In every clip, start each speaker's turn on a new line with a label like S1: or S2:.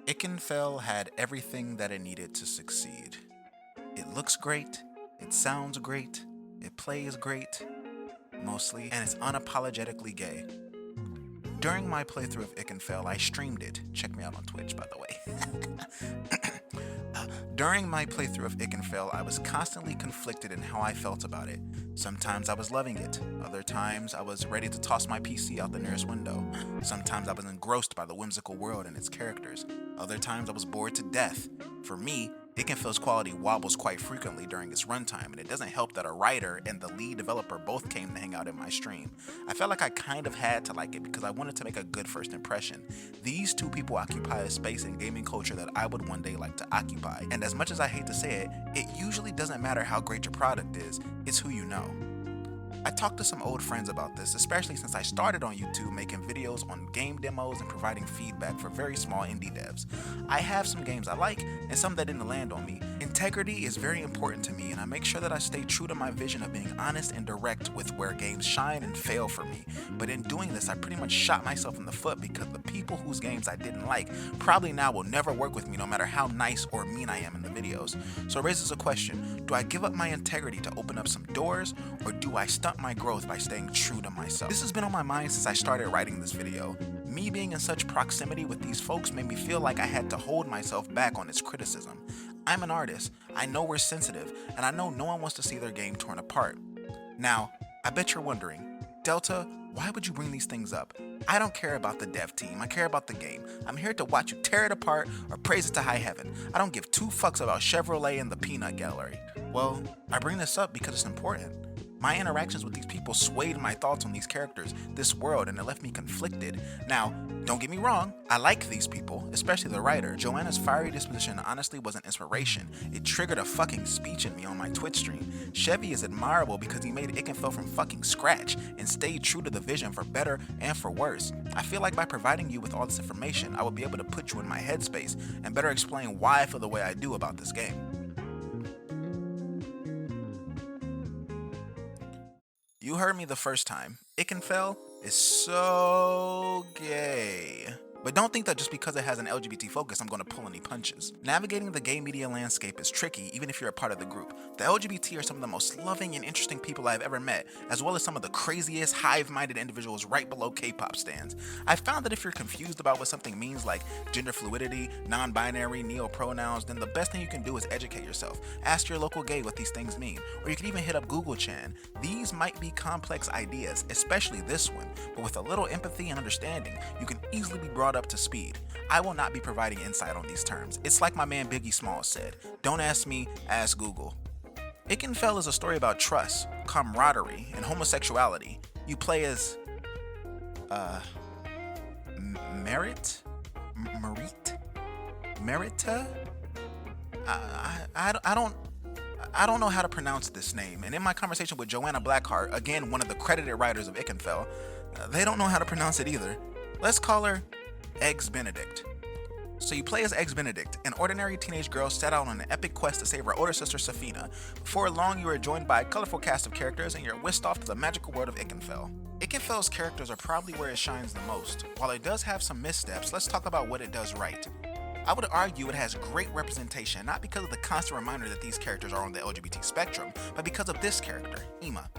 S1: Ikenfell had everything that it needed to succeed. It looks great, it sounds great, it plays great, mostly, and it's unapologetically gay. During my playthrough of Ikenfell, I streamed it. Check me out on Twitch, by the way. During my playthrough of Ikenfell, I was constantly conflicted in how I felt about it. Sometimes I was loving it, other times I was ready to toss my PC out the nearest window. Sometimes I was engrossed by the whimsical world and its characters. Other times I was bored to death. For me, Ikenfell's quality wobbles quite frequently during its runtime, and it doesn't help that a writer and the lead developer both came to hang out in my stream. I felt like I kind of had to like it because I wanted to make a good first impression. These two people occupy a space in gaming culture that I would one day like to occupy, and as much as I hate to say it, it usually doesn't matter how great your product is, it's who you know. I talked to some old friends about this, especially since I started on YouTube making videos on game demos and providing feedback for very small indie devs. I have some games I like and some that didn't land on me. Integrity is very important to me, and I make sure that I stay true to my vision of being honest and direct with where games shine and fail for me. But in doing this, I pretty much shot myself in the foot because the people whose games I didn't like probably now will never work with me no matter how nice or mean I am in the videos. So it raises a question: do I give up my integrity to open up some doors, or do I stunt my growth by staying true to myself? This has been on my mind since I started writing this video. Me being in such proximity with these folks made me feel like I had to hold myself back on its criticism. I'm an artist, I know we're sensitive, and I know no one wants to see their game torn apart. Now, I bet you're wondering, Delta, why would you bring these things up? I don't care about the dev team, I care about the game. I'm here to watch you tear it apart or praise it to high heaven. I don't give two fucks about Chevrolet and the peanut gallery. Well, I bring this up because it's important. My interactions with these people swayed my thoughts on these characters, this world, and it left me conflicted. Now, don't get me wrong, I like these people, especially the writer. Joanna's fiery disposition honestly was an inspiration. It triggered a fucking speech in me on my Twitch stream. Chevy is admirable because he made Ikenfell from fucking scratch and stayed true to the vision for better and for worse. I feel like by providing you with all this information, I will be able to put you in my headspace and better explain why I feel the way I do about this game. You heard me the first time. Ikenfell is so gay. But don't think that just because it has an LGBT focus, I'm going to pull any punches. Navigating the gay media landscape is tricky, even if you're a part of the group. The LGBT are some of the most loving and interesting people I've ever met, as well as some of the craziest, hive-minded individuals right below K-pop stans. I've found that if you're confused about what something means, like gender fluidity, non-binary, neo-pronouns, then the best thing you can do is educate yourself. Ask your local gay what these things mean, or you can even hit up Google Chan. These might be complex ideas, especially this one, but with a little empathy and understanding, you can easily be brought up to speed. I will not be providing insight on these terms. It's like my man Biggie Smalls said, don't ask me, ask Google. Ikenfell is a story about trust, camaraderie, and homosexuality. You play as Merit? Merita? I don't know how to pronounce this name, and in my conversation with Joanna Blackheart, again one of the credited writers of Ikenfell, they don't know how to pronounce it either. Let's call her Eggs Benedict. So you play as Eggs Benedict, an ordinary teenage girl set out on an epic quest to save her older sister Safina. Before long, you are joined by a colorful cast of characters and you're whisked off to the magical world of Ikenfell. Ikenfell's characters are probably where it shines the most. While it does have some missteps, let's talk about what it does right. I would argue it has great representation, not because of the constant reminder that these characters are on the LGBT spectrum, but because of this character, Ima.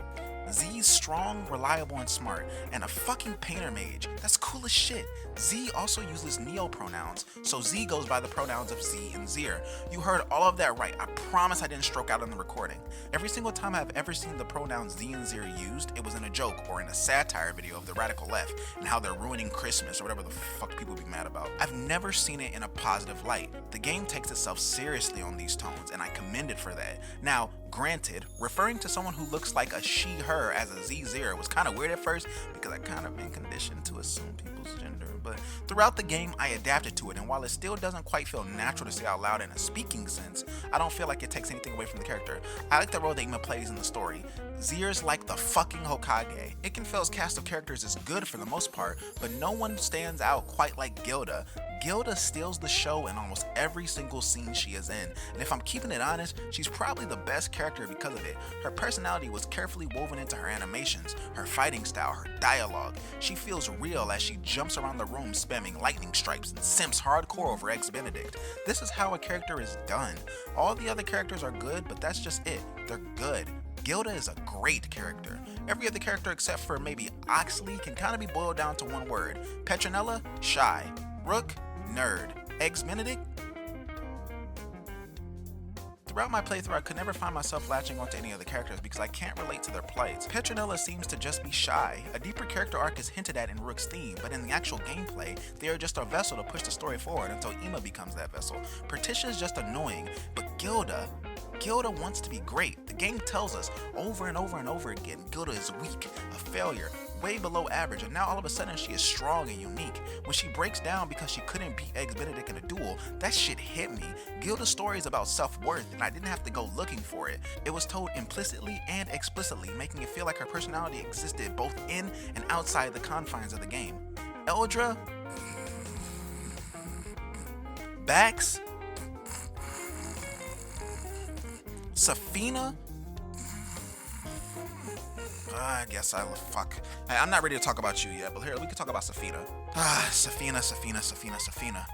S1: Z's strong, reliable, and smart, and a fucking painter mage. That's cool as shit. Z also uses neo-pronouns, so Z goes by the pronouns of Z and Zir. You heard all of that right. I promise I didn't stroke out in the recording. Every single time I've ever seen the pronouns Z and Zir used, it was in a joke or in a satire video of the radical left and how they're ruining Christmas or whatever the fuck people be mad about. I've never seen it in a positive light. The game takes itself seriously on these tones, and I commend it for that. Now, granted, referring to someone who looks like a she/her as a Z0 was kind of weird at first because I kind of been conditioned to assume people's gender, but throughout the game I adapted to it, and while it still doesn't quite feel natural to say out loud in a speaking sense, I don't feel like it takes anything away from the character. I like the role that Ima plays in the story. Zier's like the fucking Hokage. Ikenfell's cast of characters is good for the most part, but no one stands out quite like Gilda. Gilda steals the show in almost every single scene she is in, and if I'm keeping it honest, she's probably the best character because of it. Her personality was carefully woven into her animations, her fighting style, her dialogue. She feels real as she jumps around the room spamming lightning strikes and simps hardcore over Eggs Benedict. This is how a character is done. All the other characters are good, but that's just it. They're good. Gilda is a great character. Every other character except for maybe Oxley can kind of be boiled down to one word. Petronella, shy. Rook, nerd. Eggs Benedict? Throughout my playthrough, I could never find myself latching onto any of the characters because I can't relate to their plights. Petronella seems to just be shy. A deeper character arc is hinted at in Rook's theme, but in the actual gameplay, they are just a vessel to push the story forward until Ima becomes that vessel. Patricia is just annoying, but Gilda wants to be great. The game tells us over and over and over again, Gilda is weak, a failure, way below average, and now all of a sudden she is strong and unique. When she breaks down because she couldn't beat Eggs Benedict in a duel, that shit hit me. Gilda's story is about self-worth, and I didn't have to go looking for it. It was told implicitly and explicitly, making it feel like her personality existed both in and outside the confines of the game. Eldra, Bax, Safina? I'm not ready to talk about you yet, but here, we can talk about Safina. Safina.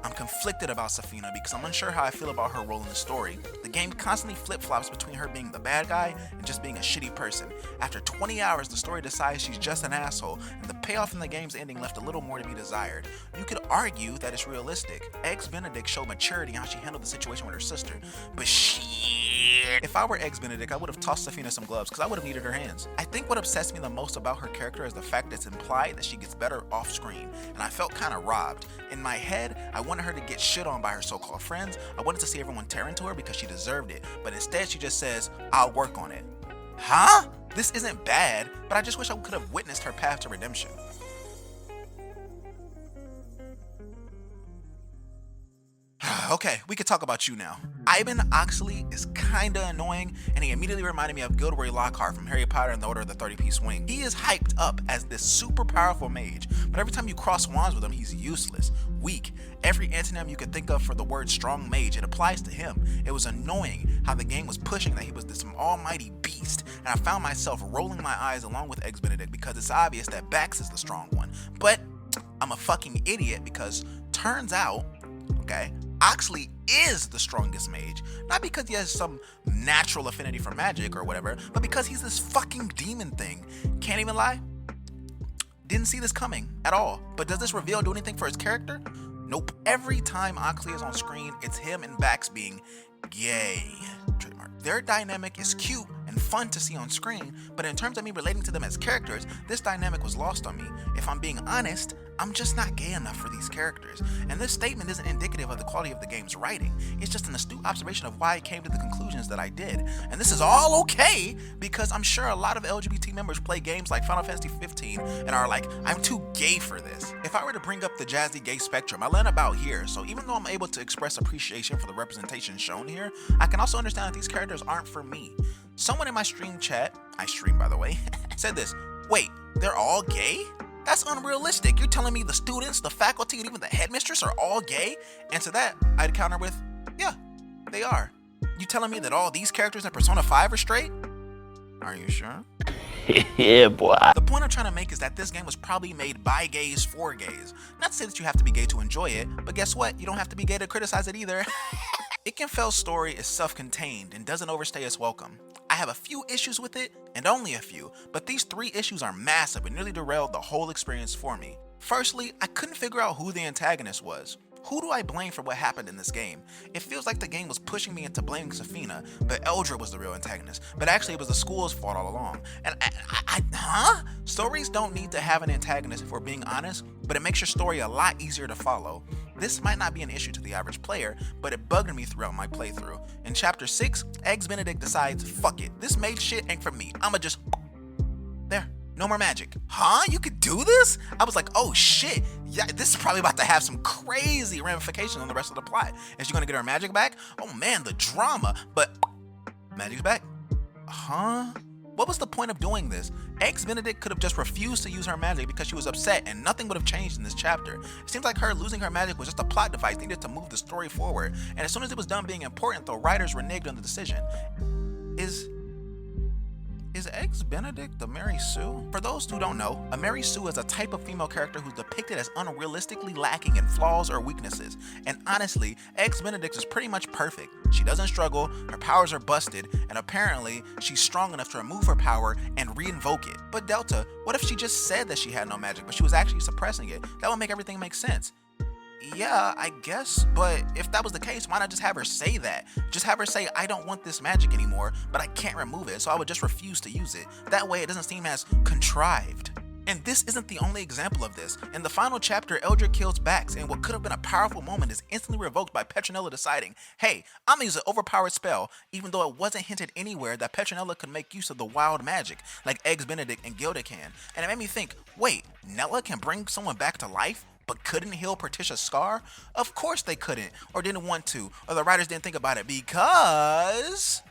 S1: I'm conflicted about Safina because I'm unsure how I feel about her role in the story. The game constantly flip-flops between her being the bad guy and just being a shitty person. After 20 hours, the story decides she's just an asshole, and the payoff in the game's ending left a little more to be desired. You could argue that it's realistic. Eggs Benedict showed maturity in how she handled the situation with her sister, but shit. If I were Eggs Benedict, I would have tossed Safina some gloves because I would have needed her hands. I think what obsessed me the most about her character is the fact that it's implied that she gets better off screen, and I felt kind of robbed. In my head, I wanted her to get shit on by her so-called friends. I wanted to see everyone tear into her because she deserved it, but instead she just says, I'll work on it. Huh? This isn't bad, but I just wish I could have witnessed her path to redemption. Okay, we could talk about you now. Ivan Oxley is kinda annoying, and he immediately reminded me of Gilderoy Lockhart from Harry Potter and the Order of the 30-Piece Wing. He is hyped up as this super powerful mage, but every time you cross wands with him, he's useless, weak. Every antonym you could think of for the word strong mage, it applies to him. It was annoying how the game was pushing that he was this almighty beast, and I found myself rolling my eyes along with Eggs Benedict because it's obvious that Bax is the strong one. But I'm a fucking idiot because turns out, okay, Oxley is the strongest mage, not because he has some natural affinity for magic or whatever, but because he's this fucking demon thing. Can't even lie, didn't see this coming at all. But does this reveal do anything for his character? Nope. Every time Oxley is on screen, it's him and Bax being gay. Trademark. Their dynamic is cute and fun to see on screen, but in terms of me relating to them as characters, this dynamic was lost on me. If I'm being honest, I'm just not gay enough for these characters. And this statement isn't indicative of the quality of the game's writing. It's just an astute observation of why I came to the conclusions that I did. And this is all okay, because I'm sure a lot of LGBT members play games like Final Fantasy 15 and are like, I'm too gay for this. If I were to bring up the jazzy gay spectrum, I land about here. So even though I'm able to express appreciation for the representation shown here, I can also understand that these characters aren't for me. Someone in my stream chat, I stream by the way, said this, wait, they're all gay? That's unrealistic. You're telling me the students, the faculty, and even the headmistress are all gay? And to that, I'd counter with, yeah, they are. You telling me that all these characters in Persona 5 are straight? Are you sure?
S2: Yeah, boy.
S1: The point I'm trying to make is that this game was probably made by gays for gays. Not to say that you have to be gay to enjoy it, but guess what? You don't have to be gay to criticize it either. Ikenfell's story is self-contained and doesn't overstay its welcome. I have a few issues with it, and only a few, but these 3 issues are massive and nearly derailed the whole experience for me. Firstly, I couldn't figure out who the antagonist was. Who do I blame for what happened in this game? It feels like the game was pushing me into blaming Safina, but Eldra was the real antagonist. But actually it was the school's fault all along. And Stories don't need to have an antagonist if we're being honest, but it makes your story a lot easier to follow. This might not be an issue to the average player, but it bugged me throughout my playthrough. In chapter 6, Eggs Benedict decides, fuck it, this mage shit ain't for me. I'ma just... there. No more magic. Huh? You could do this? I was like, oh shit. Yeah, this is probably about to have some crazy ramifications on the rest of the plot. Is she gonna get her magic back? Oh man, the drama. But magic's back. Huh? What was the point of doing this? Eggs Benedict could have just refused to use her magic because she was upset and nothing would have changed in this chapter. It seems like her losing her magic was just a plot device needed to move the story forward, and as soon as it was done being important, the writers reneged on the decision. Is Eggs Benedict a Mary Sue? For those who don't know, a Mary Sue is a type of female character who's depicted as unrealistically lacking in flaws or weaknesses. And honestly, Eggs Benedict is pretty much perfect. She doesn't struggle, her powers are busted, and apparently she's strong enough to remove her power and re-invoke it. But Delta, what if she just said that she had no magic, but she was actually suppressing it? That would make everything make sense. Yeah, I guess, but if that was the case, why not just have her say that? Just have her say, I don't want this magic anymore, but I can't remove it, so I would just refuse to use it. That way it doesn't seem as contrived. And this isn't the only example of this. In the final chapter, Eldred kills Bax, and what could have been a powerful moment is instantly revoked by Petronella deciding, hey, I'm gonna use an overpowered spell, even though it wasn't hinted anywhere that Petronella could make use of the wild magic, like Eggs Benedict and Gilda can. And it made me think, wait, Nella can bring someone back to life? But couldn't heal Patricia's scar? Of course they couldn't, or didn't want to, or the writers didn't think about it because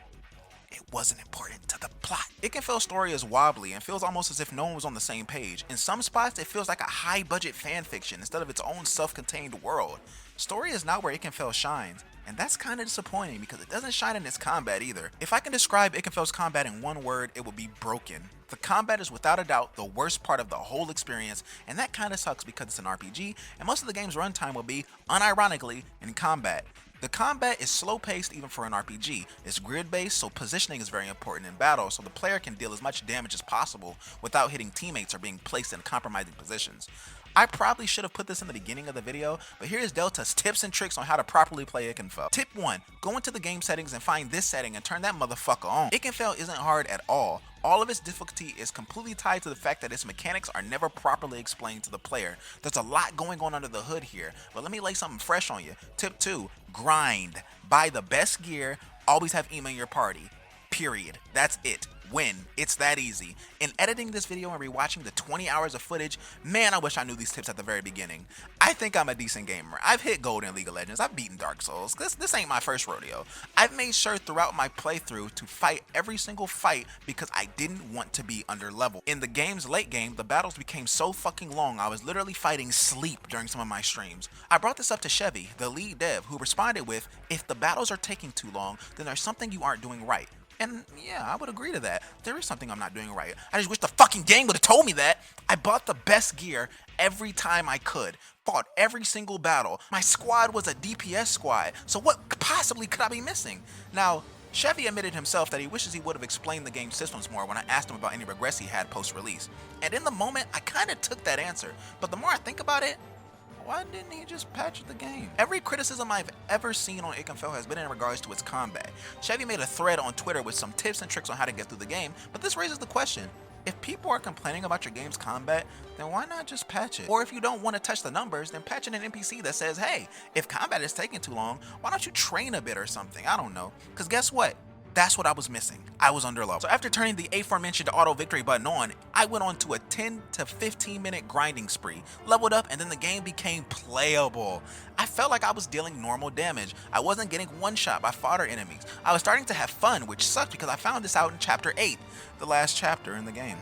S1: it wasn't important to the plot. Ikenfell's story is wobbly and feels almost as if no one was on the same page. In some spots, it feels like a high-budget fanfiction instead of its own self-contained world. Story is not where Ikenfell shines, and that's kind of disappointing because it doesn't shine in its combat either. If I can describe Ikenfell's combat in one word, it would be broken. The combat is without a doubt the worst part of the whole experience, and that kind of sucks because it's an RPG, and most of the game's runtime will be, unironically, in combat. The combat is slow paced even for an RPG. It's grid based, so positioning is very important in battle, so the player can deal as much damage as possible without hitting teammates or being placed in compromising positions. I probably should have put this in the beginning of the video, but here's Delta's tips and tricks on how to properly play Ikenfell. Tip 1. Go into the game settings and find this setting and turn that motherfucker on. Ikenfell isn't hard at all. All of its difficulty is completely tied to the fact that its mechanics are never properly explained to the player. There's a lot going on under the hood here, but let me lay something fresh on you. Tip 2. Grind. Buy the best gear, always have Ema in your party. Period. That's it. Win. It's that easy. In editing this video and rewatching the 20 hours of footage, man, I wish I knew these tips at the very beginning. I think I'm a decent gamer. I've hit gold in League of Legends. I've beaten Dark Souls. This ain't my first rodeo. I've made sure throughout my playthrough to fight every single fight because I didn't want to be under level. In the game's late game, the battles became so fucking long I was literally fighting sleep during some of my streams. I brought this up to Chevy, the lead dev, who responded with, if the battles are taking too long, then there's something you aren't doing right. And yeah, I would agree to that. There is something I'm not doing right. I just wish the fucking game would have told me that. I bought the best gear every time I could. Fought every single battle. My squad was a DPS squad, so what possibly could I be missing? Now, Chevy admitted himself that he wishes he would have explained the game's systems more when I asked him about any regrets he had post-release. And in the moment, I kind of took that answer. But the more I think about it, why didn't he just patch the game? Every criticism I've ever seen on Ikenfell has been in regards to its combat. Chevy made a thread on Twitter with some tips and tricks on how to get through the game, but this raises the question, if people are complaining about your game's combat, then why not just patch it? Or if you don't want to touch the numbers, then patch in an NPC that says, hey, if combat is taking too long, why don't you train a bit or something? I don't know. Because guess what? That's what I was missing. I was under level. So after turning the aforementioned auto victory button on, I went on to a 10 to 15 minute grinding spree, leveled up, and then the game became playable. I felt like I was dealing normal damage. I wasn't getting one shot by fodder enemies. I was starting to have fun, which sucked because I found this out in chapter 8, the last chapter in the game.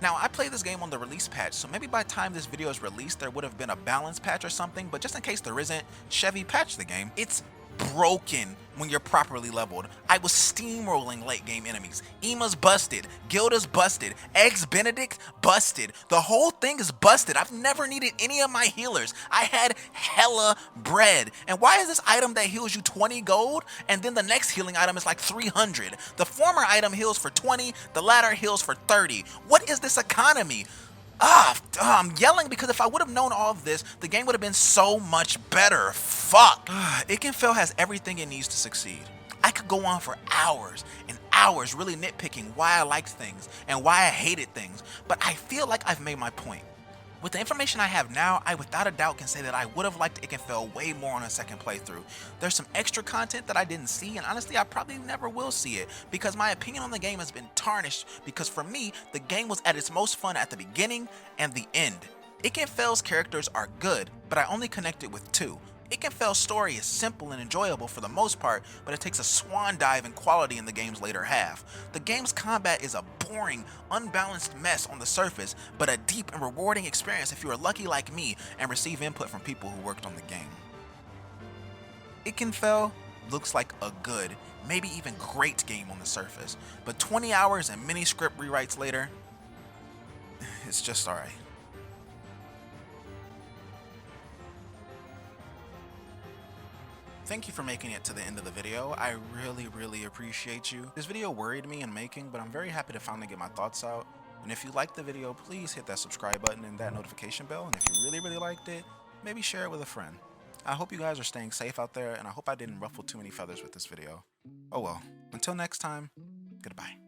S1: Now, I played this game on the release patch, so maybe by the time this video is released, there would have been a balance patch or something, but just in case there isn't, Chevy patched the game. It's broken when you're properly leveled. I was steamrolling late game enemies. Ema's busted, Gilda's busted, Eggs Benedict busted. The whole thing is busted. I've never needed any of my healers. I had hella bread. And why is this item that heals you 20 gold and then the next healing item is like 300? The former item heals for 20, the latter heals for 30. What is this economy? I'm yelling because if I would have known all of this, the game would have been so much better. Fuck. Ikenfell has everything it needs to succeed. I could go on for hours and hours really nitpicking why I liked things and why I hated things, but I feel like I've made my point. With the information I have now, I without a doubt can say that I would have liked Ikenfell way more on a second playthrough. There's some extra content that I didn't see, and honestly I probably never will see it, because my opinion on the game has been tarnished, because for me, the game was at its most fun at the beginning and the end. Ikenfell's characters are good, but I only connected with two. Ikenfell's story is simple and enjoyable for the most part, but it takes a swan dive in quality in the game's later half. The game's combat is a boring, unbalanced mess on the surface, but a deep and rewarding experience if you are lucky like me and receive input from people who worked on the game. Ikenfell looks like a good, maybe even great game on the surface, but 20 hours and many script rewrites later, it's just alright. Thank you for making it to the end of the video. I really appreciate you. This video worried me in making, but I'm very happy to finally get my thoughts out. And if you liked the video, please hit that subscribe button and that notification bell. And if you really liked it, maybe share it with a friend. I hope you guys are staying safe out there, and I hope I didn't ruffle too many feathers with this video. Oh well, until next time, goodbye.